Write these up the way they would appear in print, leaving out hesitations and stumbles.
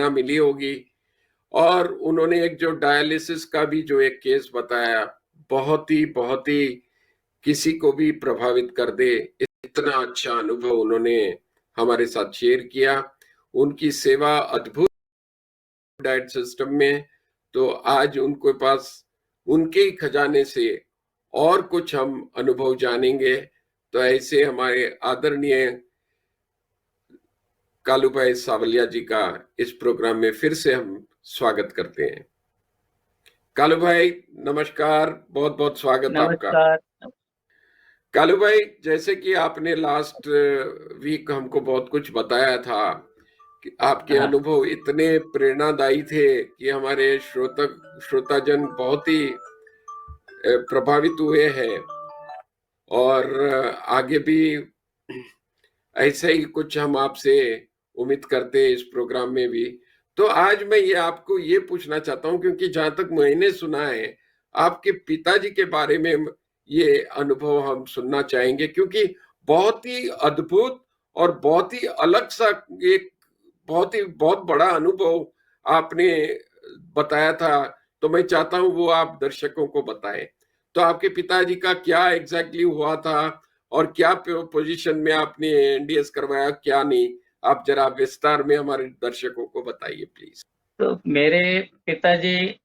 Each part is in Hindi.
प्रेरणा मिली होगी। और उन्होंने एक जो डायलिसिस का भी जो एक केस बताया, बहुत ही किसी को भी प्रभावित कर दे, इतना अच्छा अनुभव उन्होंने हमारे साथ शेयर किया। उनकी सेवा अद्भुत डाइट सिस्टम में, तो आज उनके पास उनके ही खजाने से और कुछ हम अनुभव जानेंगे। तो ऐसे हमारे आदरणीय कालू भाई सावलिया जी का इस प्रोग्राम में फिर से हम स्वागत करते हैं। कालू भाई नमस्कार, बहुत बहुत स्वागत आपका। नमस्कार। कालू भाई, जैसे कि आपने लास्ट वीक हमको बहुत कुछ बताया था कि आपके हाँ, अनुभव इतने प्रेरणादायी थे कि हमारे श्रोताजन बहुत ही प्रभावित हुए हैं। और आगे भी ऐसे ही कुछ हम आपसे उम्मीद करते हैं इस प्रोग्राम में भी। तो आज मैं ये आपको ये पूछना चाहता हूँ, क्योंकि जहां तक मैंने सुना है आपके पिताजी के बारे में ये अनुभव हम सुनना चाहेंगे, क्योंकि बहुत ही अद्भुत और बहुत ही अलग सा एक बहुत बड़ा अनुभव आपने बताया था। तो मैं चाहता हूँ वो आप दर्शकों को बताएं। तो आपके पिताजी का क्या एग्जैक्टली हुआ था और क्या पोजीशन में आपने एनडीएस करवाया, क्या नहीं, आप जरा विस्तार में हमारे दर्शकों को बताइए प्लीज। तो मेरे पिताजी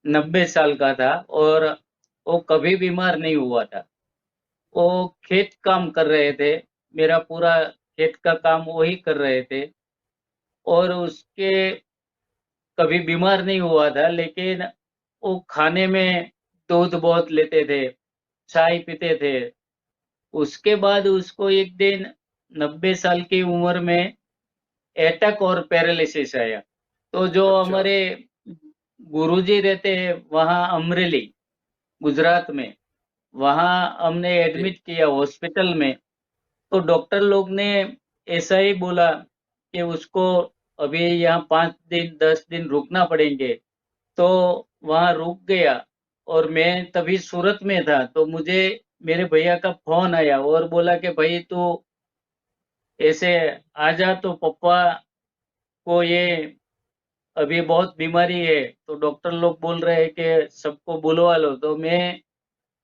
90 साल का था और वो कभी बीमार नहीं हुआ था। वो खेत काम कर रहे थे, मेरा पूरा खेत का काम वही कर रहे थे और उसके कभी बीमार नहीं हुआ था। लेकिन वो खाने में दूध बहुत लेते थे, चाय पीते थे। उसके बाद उसको एक दिन 90 साल की उम्र में अटैक और पैरालिसिस आया। तो जो अच्छा। हमारे गुरुजी रहते हैं वहाँ अमरेली, गुजरात में, वहाँ हमने जी। एडमिट किया हॉस्पिटल में। तो डॉक्टर लोग ने ऐसा ही बोला कि उसको अभी यहाँ 5 दिन 10 दिन रुकना पड़ेंगे। तो वहाँ रुक गया और मैं तभी सूरत में था। तो मुझे मेरे भैया का फोन आया और बोला कि भाई तू ऐसे आ जा, तो पापा को ये अभी बहुत बीमारी है, तो डॉक्टर लोग बोल रहे हैं कि सबको बुलवा लो। तो मैं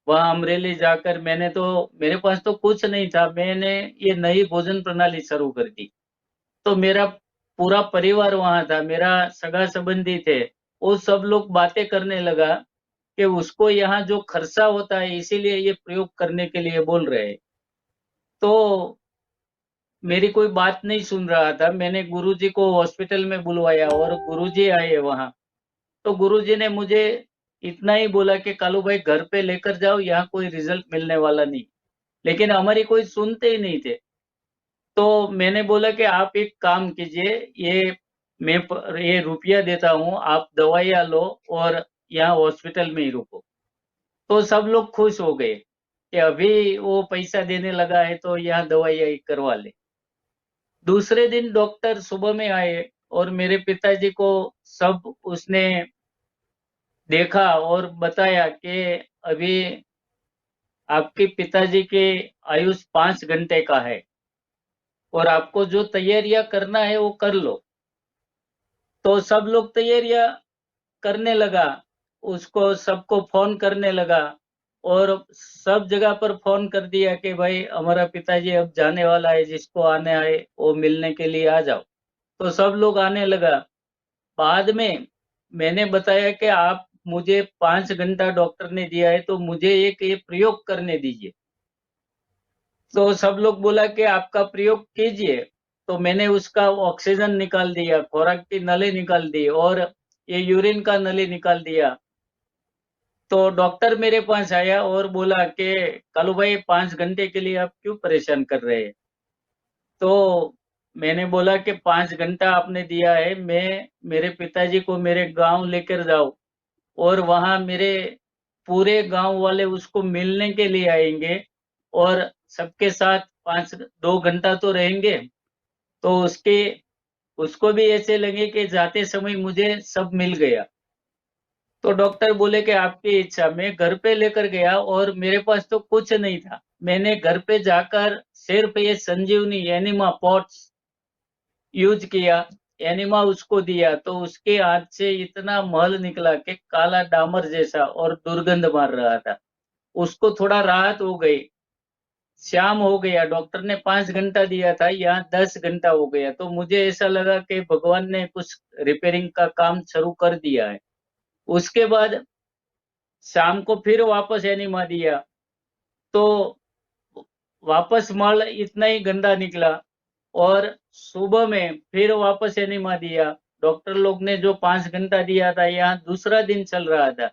वहाँ अमरेली जाकर मेरे पास तो कुछ नहीं था, मैंने ये नई भोजन प्रणाली शुरू कर दी। तो मेरा पूरा परिवार वहाँ था, मेरा सगा संबंधी थे। वो सब लोग बातें करने लगा कि उसको यहाँ जो खर्चा होता है इसीलिए ये प्रयोग करने के लिए बोल रहे हैं। तो मेरी कोई बात नहीं सुन रहा था। मैंने गुरुजी को हॉस्पिटल में बुलवाया और गुरुजी आए वहाँ। तो गुरुजी ने मुझे इतना ही बोला कि कालू भाई घर पे लेकर जाओ, यहाँ कोई रिजल्ट मिलने वाला नहीं। लेकिन हमारी कोई सुनते ही नहीं थे। तो मैंने बोला कि आप एक काम कीजिए, ये रुपया देता हूँ, आप दवाइयाँ लो और यहाँ हॉस्पिटल में ही रुको। तो सब लोग खुश हो गए कि अभी वो पैसा देने लगा है तो यहाँ दवाइयाँ ही करवा ले। दूसरे दिन डॉक्टर सुबह में आए और मेरे पिताजी को सब उसने देखा और बताया कि अभी आपके पिताजी के आयुष 5 घंटे का है और आपको जो तैयारियां करना है वो कर लो। तो सब लोग तैयारियां करने लगा, उसको सबको फोन करने लगा और सब जगह पर फोन कर दिया कि भाई हमारा पिताजी अब जाने वाला है, जिसको आने आए वो मिलने के लिए आ जाओ। तो सब लोग आने लगा। बाद में मैंने बताया कि आप मुझे 5 घंटा डॉक्टर ने दिया है तो मुझे एक ये प्रयोग करने दीजिए। तो सब लोग बोला कि आपका प्रयोग कीजिए। तो मैंने उसका ऑक्सीजन निकाल दिया, खुराक की नली निकाल दी और ये यूरिन का नली निकाल दिया। तो डॉक्टर मेरे पास आया और बोला कि कालू भाई 5 घंटे के लिए आप क्यों परेशान कर रहे हैं। तो मैंने बोला कि 5 घंटा आपने दिया है, मैं मेरे पिताजी को मेरे गांव लेकर जाओ और वहां मेरे पूरे गांव वाले उसको मिलने के लिए आएंगे और सबके साथ 2 घंटा तो रहेंगे। तो उसको भी ऐसे लगे कि जाते समय मुझे सब मिल गया। तो डॉक्टर बोले कि आपकी इच्छा। मैं घर पे लेकर गया और मेरे पास तो कुछ नहीं था। मैंने घर पे जाकर सिर्फ ये संजीवनी एनिमा पॉट्स यूज किया एनिमा उसको दिया तो उसके हाथ से इतना मल निकला कि काला डामर जैसा और दुर्गंध मार रहा था। उसको थोड़ा राहत हो गई, शाम हो गया, डॉक्टर ने 5 घंटा दिया था, यहाँ 10 घंटा हो गया। तो मुझे ऐसा लगा कि भगवान ने कुछ रिपेयरिंग का काम शुरू कर दिया है। उसके बाद शाम को फिर वापस एनिमा दिया तो वापस मल इतना ही गंदा निकला। और सुबह में फिर वापस एनिमा दिया। डॉक्टर लोग ने जो 5 घंटा दिया था, यहाँ दूसरा दिन चल रहा था।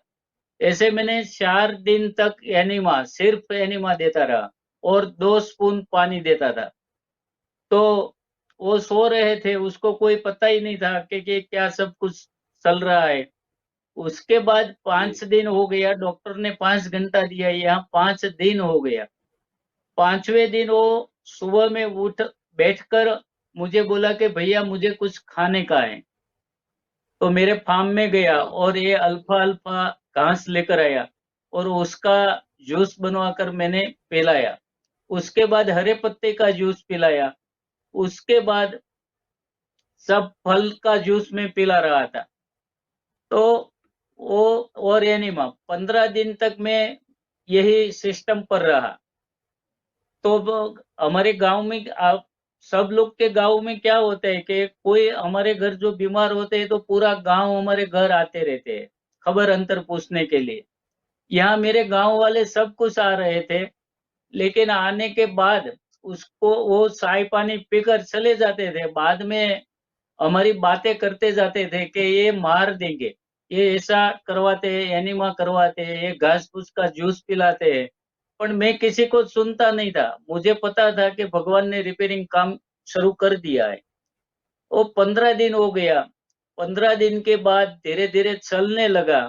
ऐसे मैंने 4 दिन तक एनिमा, सिर्फ एनिमा देता रहा और 2 स्पून पानी देता था। तो वो सो रहे थे, उसको कोई पता ही नहीं था कि क्या सब कुछ चल रहा है। उसके बाद जी 5 दिन हो गया, डॉक्टर ने 5 घंटा दिया, यहाँ 5 दिन हो गया। 5वें दिन वो सुबह में उठ बैठकर मुझे बोला कि भैया मुझे कुछ खाने का है। तो मेरे फार्म में गया हाँ और ये अल्फा अल्फा घास लेकर आया और उसका जूस बनवाकर मैंने पिलाया। उसके बाद हरे पत्ते का जूस पिलाया। उसके बाद सब फल का जूस में पिला रहा था। तो वो और एनिमा 15 दिन तक मैं यही सिस्टम पर रहा। तो हमारे गांव में आप सब लोग के गांव में क्या होता है कि कोई हमारे घर जो बीमार होते हैं तो पूरा गांव हमारे घर आते रहते हैं खबर अंतर पूछने के लिए। यहाँ मेरे गांव वाले सब कुछ आ रहे थे, लेकिन आने के बाद उसको वो चाय पानी पीकर चले जाते थे। बाद में हमारी बातें करते जाते थे कि ये मार देंगे, ये ऐसा करवाते हैं, एनिमा करवाते हैं, ये घास फूस का जूस पिलाते हैं। पर मैं किसी को सुनता नहीं था। मुझे पता था कि भगवान ने रिपेयरिंग काम शुरू कर दिया है। वो 15 दिन हो गया। 15 दिन के बाद धीरे धीरे चलने लगा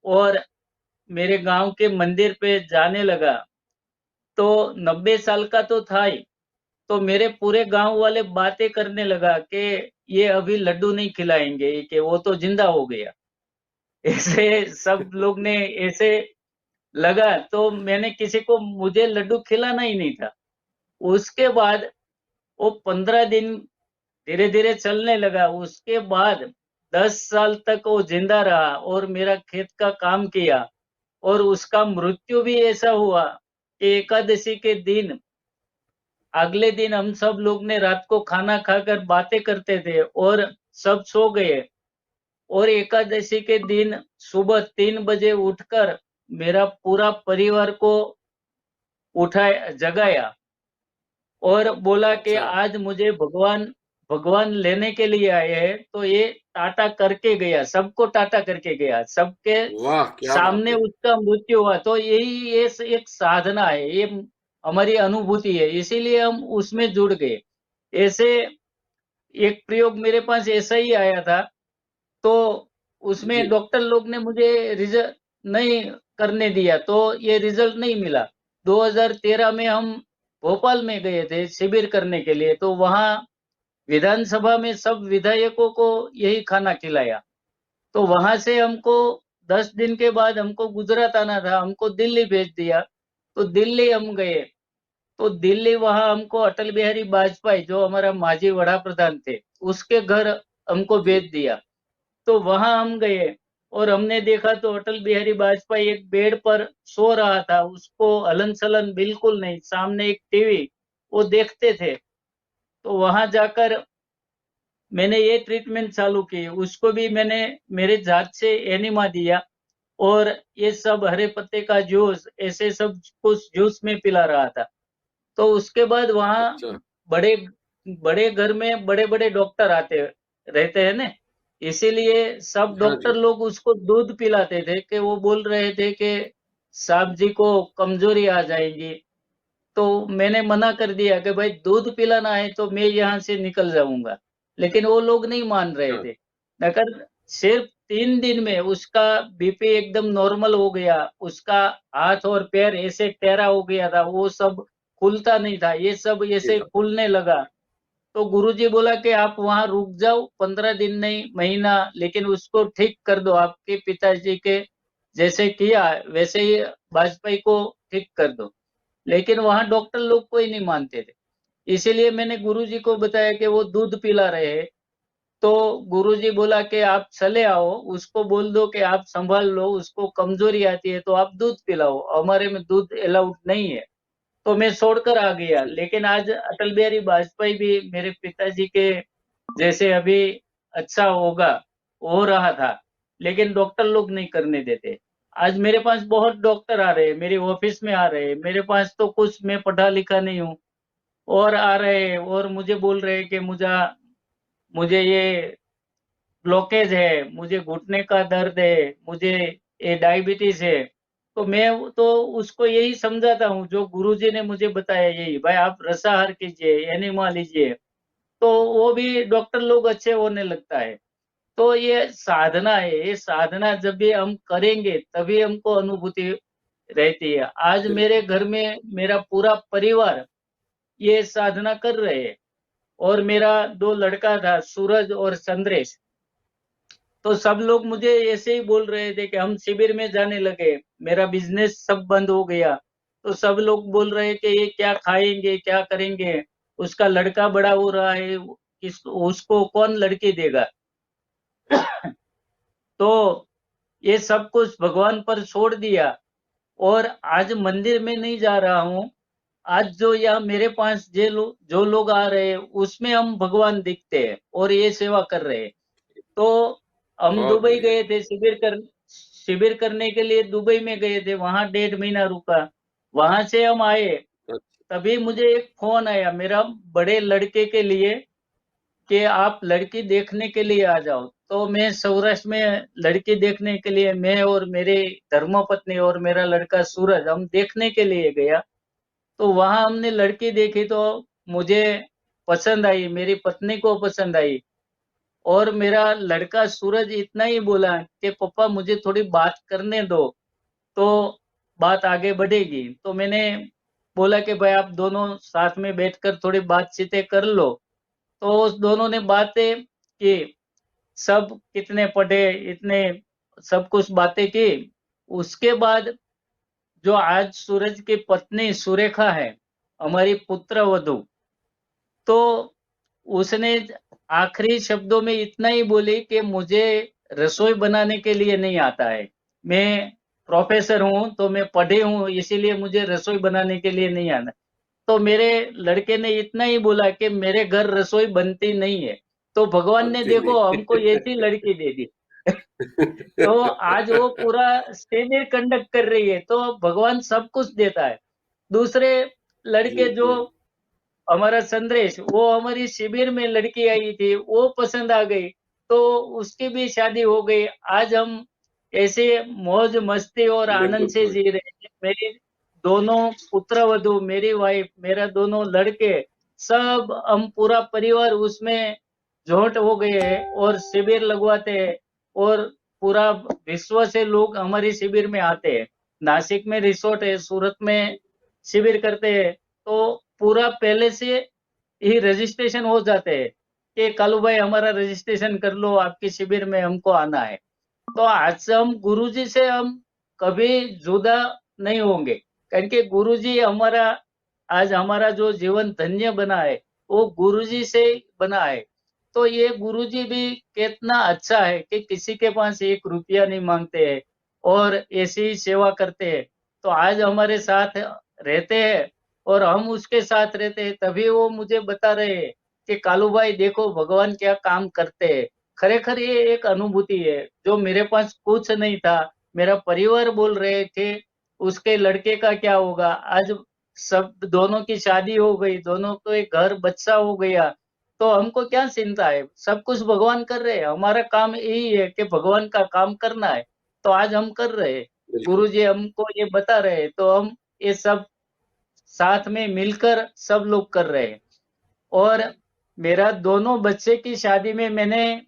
और मेरे गांव के मंदिर पे जाने लगा। तो 90 साल का तो था ही। तो मेरे पूरे गांव वाले बातें करने लगा कि ये अभी लड्डू नहीं खिलाएंगे कि वो तो जिंदा हो गया। ऐसे सब लोग ने ऐसे लगा। तो मैंने किसी को, मुझे लड्डू खिलाना ही नहीं था। उसके बाद वो 15 दिन धीरे धीरे चलने लगा। उसके बाद 10 साल तक वो जिंदा रहा और मेरा खेत का काम किया। और उसका मृत्यु भी ऐसा हुआ कि एकादशी के दिन, अगले दिन हम सब लोग ने रात को खाना खाकर बातें करते थे और सब सो गए। और एकादशी के दिन सुबह 3 बजे उठकर मेरा पूरा परिवार को उठाया, जगाया और बोला कि अच्छा आज मुझे भगवान भगवान लेने के लिए आए हैं। तो ये टाटा करके गया, सबको टाटा करके गया, सबके वाह क्या बात सामने है। उसका मृत्यु हुआ। तो यही ये एक साधना है, ये हमारी अनुभूति है, इसीलिए हम उसमें जुड़ गए। ऐसे एक प्रयोग मेरे पास ऐसा ही आया था। तो उसमें जी डॉक्टर लोग ने मुझे रिजल्ट नहीं करने दिया, तो ये रिजल्ट नहीं मिला। 2013 में हम भोपाल में गए थे शिविर करने के लिए। तो वहाँ विधानसभा में सब विधायकों को यही खाना खिलाया। तो वहां से हमको 10 दिन के बाद हमको गुजरात आना था, हमको दिल्ली भेज दिया। तो दिल्ली हम गए। तो दिल्ली वहां हमको अटल बिहारी वाजपेयी, जो हमारा माजी वड़ा प्रधान थे, उसके घर हमको जी भेज दिया। तो वहां हम गए और हमने देखा तो अटल बिहारी वाजपेयी एक बेड पर सो रहा था। उसको हलन चलन बिल्कुल नहीं, सामने एक टीवी, वो देखते थे। तो वहां जाकर मैंने ये ट्रीटमेंट चालू की। उसको भी मैंने मेरे जात से एनिमा दिया और ये सब हरे पत्ते का जूस, ऐसे सब कुछ जूस में पिला रहा था। तो उसके बाद वहाँ अच्छा बड़े बड़े घर में बड़े बड़े डॉक्टर आते रहते हैं ना, इसीलिए सब हाँ डॉक्टर जी लोग उसको दूध पिलाते थे कि वो बोल रहे थे कि साहब जी को कमजोरी आ जाएगी। तो मैंने मना कर दिया कि भाई दूध पिलाना है तो मैं यहाँ से निकल जाऊंगा। लेकिन वो लोग नहीं मान रहे हाँ थे। मगर सिर्फ 3 दिन में उसका बीपी एकदम नॉर्मल हो गया। उसका हाथ और पैर ऐसे टेढ़ा हो गया था, वो सब खुलता नहीं था, ये सब जी ऐसे खुलने लगा। तो गुरुजी बोला कि आप वहां रुक जाओ, 15 दिन नहीं, महीना, लेकिन उसको ठीक कर दो। आपके पिताजी के जैसे किया वैसे ही वाजपेयी को ठीक कर दो। लेकिन वहां डॉक्टर लोग कोई नहीं मानते थे। इसीलिए मैंने गुरुजी को बताया कि वो दूध पिला रहे हैं। तो गुरुजी बोला कि आप चले आओ, उसको बोल दो कि आप संभाल लो, उसको कमजोरी आती है तो आप दूध पिलाओ, हमारे में दूध अलाउड नहीं है। तो मैं छोड़कर आ गया। ठीक। लेकिन आज अटल बिहारी वाजपेयी भी मेरे पिताजी के जैसे अभी अच्छा होगा, हो रहा था, लेकिन डॉक्टर लोग नहीं करने देते। आज मेरे पास बहुत डॉक्टर आ रहे हैं, मेरे ऑफिस में आ रहे हैं, मेरे पास तो कुछ, मैं पढ़ा लिखा नहीं हूँ, और आ रहे हैं और मुझे बोल रहे हैं कि मुझे ये ब्लॉकेज है, मुझे घुटने का दर्द है, मुझे ये डायबिटीज है। तो मैं तो उसको यही समझाता हूँ जो गुरुजी ने मुझे बताया, यही भाई आप रसाहार कीजिए, एनिमा लीजिए, तो वो भी डॉक्टर लोग अच्छे होने लगता है। तो ये साधना है, ये साधना जब भी हम करेंगे तभी हमको अनुभूति रहती है। आज मेरे बिल्कुल। घर में मेरा पूरा परिवार ये साधना कर रहे हैं, और मेरा 2 लड़का था, सूरज और संद्रेश। तो सब लोग मुझे ऐसे ही बोल रहे थे कि हम शिविर में जाने लगे, मेरा बिजनेस सब बंद हो गया। तो सब लोग बोल रहे कि ये क्या खाएंगे, क्या करेंगे, उसका लड़का बड़ा हो रहा है, उसको कौन लड़की देगा। तो ये सब कुछ भगवान पर छोड़ दिया, और आज मंदिर में नहीं जा रहा हूँ। आज जो यहाँ मेरे पास जो लोग आ रहे हैं उसमें हम भगवान दिखते हैं और ये सेवा कर रहे हैं। तो हम बहुत दुबई बढ़िया। गए थे, शिविर करने के लिए दुबई में गए थे, वहां 1.5 महीना रुका। वहां से हम आए, अच्छा। तभी मुझे एक फोन आया मेरा बड़े लड़के के लिए कि आप लड़की देखने के लिए आ जाओ। तो मैं सौराष्ट्र में लड़की देखने के लिए, मैं और मेरे धर्मपत्नी और मेरा लड़का सूरज, हम देखने के लिए गया। तो वहां हमने लड़की देखी तो मुझे पसंद आई, मेरी पत्नी को पसंद आई, और मेरा लड़का सूरज इतना ही बोला कि पापा मुझे थोड़ी बात करने दो, तो बात आगे बढ़ेगी। तो मैंने बोला कि भाई आप दोनों साथ में बैठकर थोड़ी बातचीतें कर लो। तो उस दोनों ने बातें की, सब कितने पढ़े, इतने सब कुछ बातें की। उसके बाद जो आज सूरज की पत्नी सुरेखा है, हमारी पुत्र वधू, तो उसने आखिरी शब्दों में इतना ही बोली कि मुझे रसोई बनाने के लिए नहीं आता है, मैं प्रोफेसर हूं, तो मैं पढ़ी हूं, इसीलिए मुझे रसोई बनाने के लिए नहीं आता। तो मेरे लड़के ने इतना ही बोला कि मेरे घर रसोई बनती नहीं है। तो भगवान ने बनती देखो हमको ऐसी नहीं। लड़की दे दी। तो आज वो पूरा शिविर कंडक्ट कर रही है, तो भगवान सब कुछ देता है। दूसरे जी लड़के जो जी। हमारा संदेश, वो हमारी शिविर में लड़की आई थी, वो पसंद आ गई, तो उसकी भी शादी हो गई। आज हम ऐसे मौज मस्ती और आनंद बिल्कुल से बिल्कुल। जी रहे हैं। मेरी दोनों पुत्र वधू, मेरी वाइफ, मेरा दोनों लड़के, सब हम पूरा परिवार उसमें जोट हो गए हैं और शिविर लगवाते हैं, और पूरा विश्व से लोग हमारी शिविर में आते हैं। नासिक में रिसोर्ट है, सूरत में शिविर करते हैं, तो पूरा पहले से ही रजिस्ट्रेशन हो जाते हैं कि कालू भाई हमारा रजिस्ट्रेशन कर लो, आपकी शिविर में हमको आना है। तो आज से हम गुरुजी से हम कभी जुदा नहीं होंगे, कारण कि गुरुजी हमारा, आज हमारा जो जीवन धन्य बना है वो गुरुजी से बना है। तो ये गुरुजी भी कितना अच्छा है कि किसी के पास 1 रुपया नहीं मांगते हैं और ऐसी सेवा करते हैं। तो आज हमारे साथ रहते हैं और हम उसके साथ रहते हैं, तभी वो मुझे बता रहे हैं कि कालू भाई देखो भगवान क्या काम करते हैं। खरेखर ये एक अनुभूति है जो मेरे पास कुछ नहीं था। मेरा परिवार बोल रहे थे उसके लड़के का क्या होगा, आज सब दोनों की शादी हो गई, दोनों को एक घर बच्चा हो गया। तो हमको क्या चिंता है, सब कुछ भगवान कर रहे हैं, हमारा काम यही है कि भगवान का काम करना है। तो आज हम कर रहे हैं, गुरु बिल्कुल। जी हमको ये बता रहे हैं, तो हम ये सब साथ में मिलकर सब लोग कर रहे हैं। और मेरा दोनों बच्चे की शादी में मैंने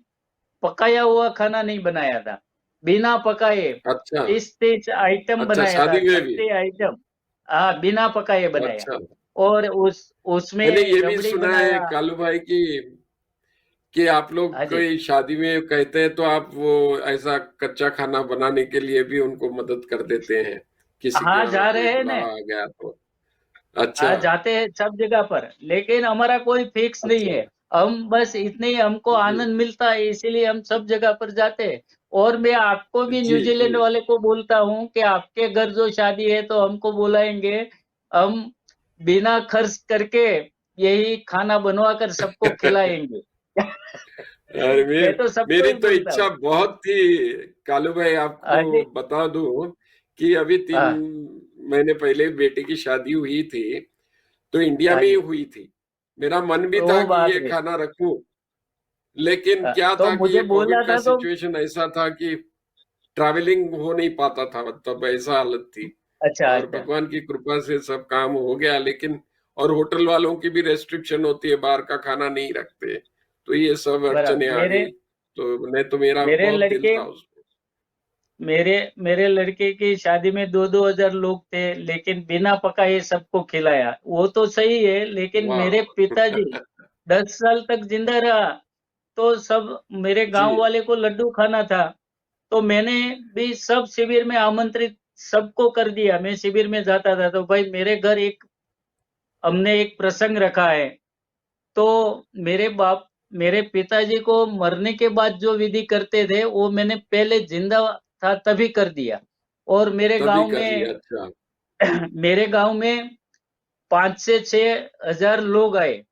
पकाया हुआ खाना नहीं बनाया था, बिना पकाए अच्छा। 30-30 आइटम अच्छा, बनाया था, शादी में भी। 30 आइटम। हाँ, बिना पकाए बनाया। अच्छा। और उसमें मैंने ये भी रबड़ी सुना है बनाया। कालू भाई कि आप लोग हाँ जी। कोई शादी में कहते हैं तो आप वो ऐसा कच्चा खाना बनाने के लिए भी उनको मदद कर देते हैं, किसी के हाँ, यहाँ जा कोई रहे हैं ना। बुलावा आ गया तो। अच्छा। हाँ, जाते हैं सब जगह पर, लेकिन हमारा कोई फिक्स नहीं अच्छा। है। हम बस इतने ही हमको जी आनंद मिलता है, इसीलिए हम सब जगह पर जाते हैं। और मैं आपको भी जी जी। न्यूजीलैंड वाले को बोलता हूँ कि आपके घर जो शादी है तो हमको बुलाएंगे, हम बिना खर्च करके यही खाना बनवा कर सबको खिलाएंगे। अरे मैं तो सबको मेरी ही तो बोलता इच्छा हूँ। बहुत थी कालू भाई, हाँ आपको जी। बता दूं कि अभी तीन हाँ। महीने पहले बेटे की शादी हुई थी, तो इंडिया हाँ में ही जी। हुई थी। मेरा मन भी था ओ कि बाप ये रे। खाना रखूं, लेकिन क्या तो था कि मुझे ये बोला कोविड का था तो। सिचुएशन ऐसा था कि ट्रैवलिंग हो नहीं पाता था, तब ऐसा हालत थी। अच्छा और अच्छा। भगवान की कृपा से सब काम हो गया, लेकिन और होटल वालों की भी रेस्ट्रिक्शन होती है, बाहर का खाना नहीं रखते, तो ये सब बराबर। अड़चने आ मेरे गई। तो नहीं तो मेरा मेरे बहुत दिल लड़के था उसमें। मेरे मेरे लड़के की शादी में 2-2 हजार लोग थे, लेकिन बिना पकाए सबको खिलाया। वो तो सही है, लेकिन मेरे वाह। पिताजी 10 साल तक जिंदा रहा, तो सब मेरे जी। गांव वाले को लड्डू खाना था। तो मैंने भी सब शिविर में आमंत्रित सबको कर दिया। मैं शिविर में जाता था तो भाई मेरे घर एक हमने एक प्रसंग रखा है। तो मेरे बाप मेरे पिताजी को मरने के बाद जो विधि करते थे वो मैंने पहले जिंदा था तभी कर दिया। और तभी कर लिया, अच्छा। मेरे गांव में 5 से 6 हजार लोग आए।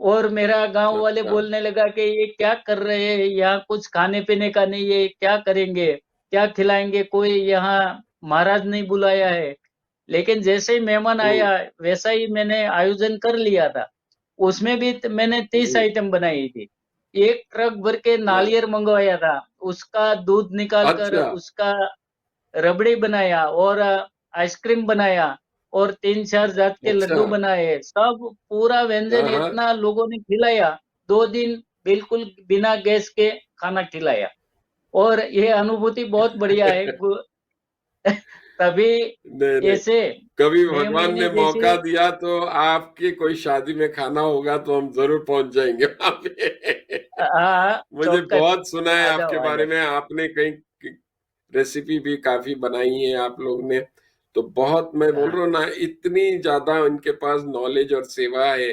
और मेरा गांव वाले अच्छा। बोलने लगा कि ये क्या कर रहे हैं, यहाँ कुछ खाने पीने का नहीं है, क्या करेंगे, क्या खिलाएंगे, कोई यहाँ महाराज नहीं बुलाया है। लेकिन जैसे ही मेहमान हम्म। आया वैसा ही मैंने आयोजन कर लिया था। उसमें भी मैंने 30 जी। आइटम बनाई थी। एक ट्रक भर के नारियल मंगवाया था, उसका दूध निकाल कर अच्छा। उसका रबड़ी बनाया और आइसक्रीम बनाया और 3-4 जात के अच्छा। लड्डू बनाए। सब पूरा व्यंजन हाँ हाँ। इतना लोगों ने खिलाया। 2 दिन बिल्कुल बिना गैस के खाना खिलाया। और ये अनुभूति बहुत बढ़िया है। तभी नहीं नहीं, ऐसे कभी 6 भगवान महीने ने जैसे। मौका दिया तो आपकी कोई शादी में खाना होगा तो हम जरूर पहुंच जाएंगे वहां पे। हाँ, मुझे चौक्कस। बहुत सुना है आ जाओ आपके आ बारे जाओ। में, आपने कई रेसिपी भी काफी बनाई है आप लोग ने। तो बहुत, मैं बोल हाँ, रहा हूँ ना, इतनी ज्यादा उनके पास नॉलेज और सेवा है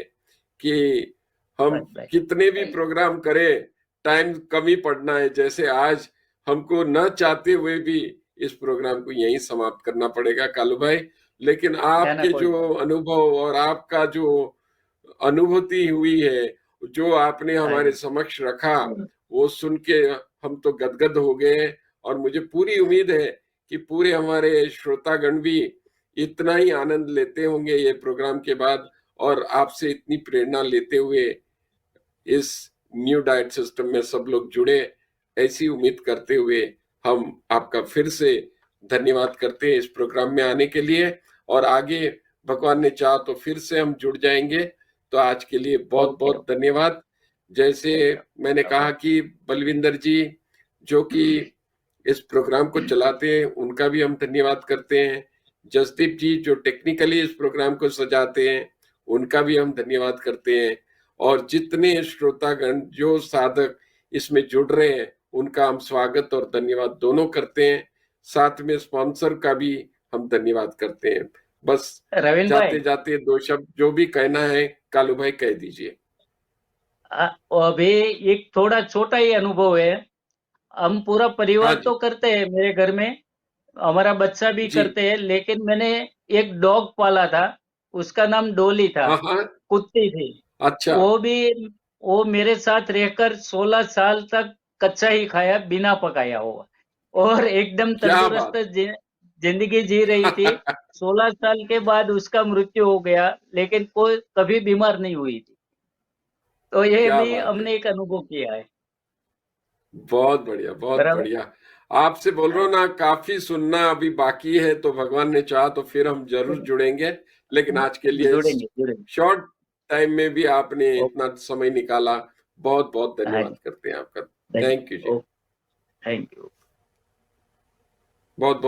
कि हम बस बस। कितने भी सही। प्रोग्राम करें, टाइम कम ही पड़ना है। जैसे आज हमको न चाहते हुए भी इस प्रोग्राम को यहीं समाप्त करना पड़ेगा कालू भाई, लेकिन ना ना, आपके कोई जो बात। अनुभव और आपका जो अनुभूति हुई है, जो आपने हाँ हमारे जी। समक्ष रखा, वो सुन के हम तो गदगद हो गए। और मुझे पूरी उम्मीद है कि पूरे हमारे श्रोतागण भी इतना ही आनंद लेते होंगे ये प्रोग्राम के बाद, और आपसे इतनी प्रेरणा लेते हुए इस न्यू डाइट सिस्टम में सब लोग जुड़े, ऐसी उम्मीद करते हुए हम आपका फिर से धन्यवाद करते हैं इस प्रोग्राम में आने के लिए। और आगे भगवान ने चाहा तो फिर से हम जुड़ जाएंगे। तो आज के लिए बहुत ओके बहुत धन्यवाद। जैसे मैंने ओके। कहा कि बलविंदर जी जो कि इस प्रोग्राम को चलाते हैं, उनका भी हम धन्यवाद करते हैं। जसदीप जी जो टेक्निकली इस प्रोग्राम को सजाते हैं, उनका भी हम धन्यवाद करते हैं। और जितने श्रोतागण जो साधक इसमें जुड़ रहे हैं, उनका हम स्वागत और धन्यवाद दोनों करते हैं। साथ में स्पॉन्सर का भी हम धन्यवाद करते हैं। बस रवीन जाते भाई, जाते दो शब्द जो भी कहना है कालू भाई कह दीजिए। अभी एक थोड़ा छोटा ही अनुभव है। हम पूरा हाँ परिवार तो जी। करते हैं मेरे घर में, हमारा बच्चा भी जी। करते हैं, लेकिन मैंने एक डॉग पाला था। उसका नाम डोली था। हाँ हाँ। कुत्ती थी। अच्छा। वो भी वो मेरे साथ रहकर 16 साल तक कच्चा ही खाया, बिना पकाया हुआ। और एकदम क्या तंदुरुस्त बात। जिंदगी जी रही थी। 16 साल के बाद उसका मृत्यु हो गया, लेकिन कोई कभी बीमार नहीं हुई थी। तो ये क्या भी बात है। हमने एक अनुभव किया है। बहुत बढ़िया, बहुत बराबर। बढ़िया। आपसे बोल रहा हूँ ना, काफी सुनना अभी बाकी है, तो भगवान ने चाहा तो फिर हम जरूर जुड़ेंगे। लेकिन आज के लिए जुड़ेंगे जुड़ेंगे। शॉर्ट टाइम में भी आपने ओ, इतना समय निकाला, बहुत बहुत हाँ धन्यवाद जी। करते हैं आपका। थैंक यू धन्यवाद। जी। ओ, थैंक यू। बहुत बहुत